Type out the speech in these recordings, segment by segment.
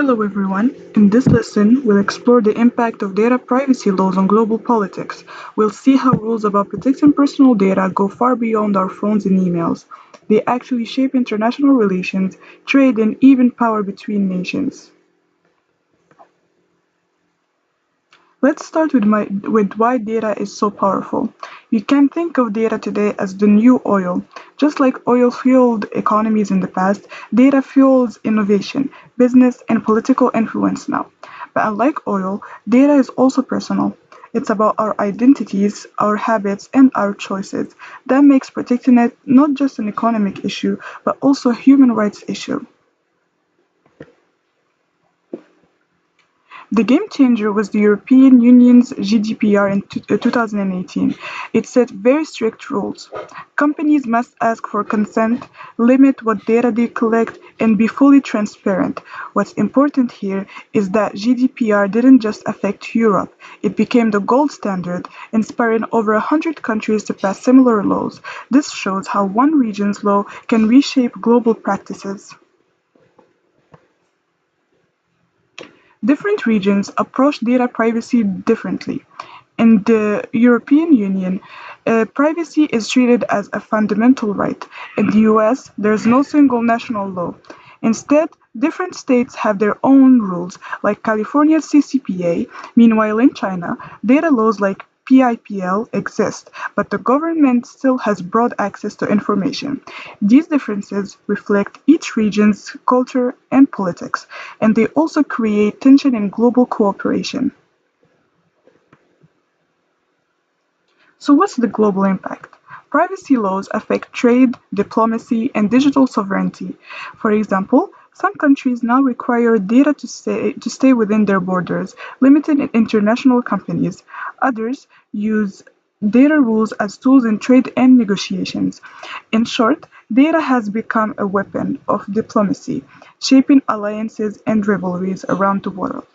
Hello everyone. In this lesson, we'll explore the impact of data privacy laws on global politics. We'll see how rules about protecting personal data go far beyond our phones and emails. They actually shape international relations, trade, and even power between nations. Let's start with why data is so powerful. You can think of data today as the new oil. Just like oil fueled economies in the past, data fuels innovation, business, and political influence now. But unlike oil, data is also personal. It's about our identities, our habits, and our choices. That makes protecting it not just an economic issue, but also a human rights issue. The game changer was the European Union's GDPR in 2018. It set very strict rules. Companies must ask for consent, limit what data they collect, and be fully transparent. What's important here is that GDPR didn't just affect Europe, it became the gold standard, inspiring over 100 countries to pass similar laws. This shows how one region's law can reshape global practices. Different regions approach data privacy differently. In the European Union, privacy is treated as a fundamental right. In the US, there's no single national law. Instead, different states have their own rules, like California's CCPA. Meanwhile, in China, data laws like PIPL exist, but the government still has broad access to information. These differences reflect each region's culture and politics, and they also create tension in global cooperation. So, what's the global impact? Privacy laws affect trade, diplomacy, and digital sovereignty. For example, some countries now require data to stay within their borders, limiting international companies. Others use data rules as tools in trade and negotiations. In short, data has become a weapon of diplomacy, shaping alliances and rivalries around the world.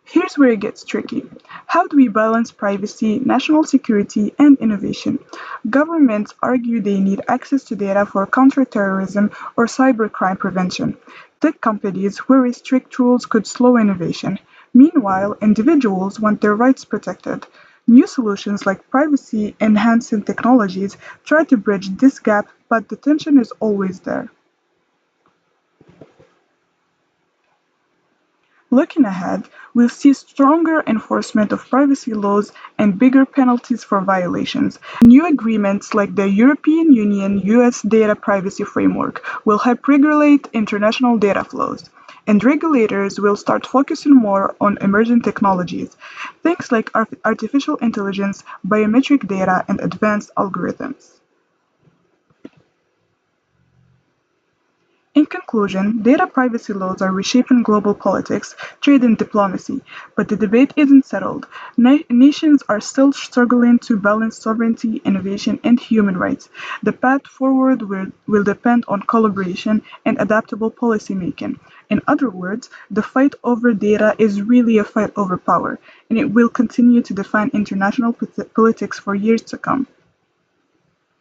Here's where it gets tricky. How do we balance privacy, national security, and innovation? Governments argue they need access to data for counterterrorism or cybercrime prevention. Tech companies worry strict rules could slow innovation. Meanwhile, individuals want their rights protected. New solutions like privacy enhancing technologies try to bridge this gap, but the tension is always there. Looking ahead, we'll see stronger enforcement of privacy laws and bigger penalties for violations. New agreements like the European Union US Data Privacy Framework will help regulate international data flows, and regulators will start focusing more on emerging technologies, things like artificial intelligence, biometric data, and advanced algorithms. In conclusion, data privacy laws are reshaping global politics, trade, and diplomacy, but the debate isn't settled. Nations are still struggling to balance sovereignty, innovation, and human rights. The path forward will depend on collaboration and adaptable policymaking. In other words, the fight over data is really a fight over power, and it will continue to define international politics for years to come.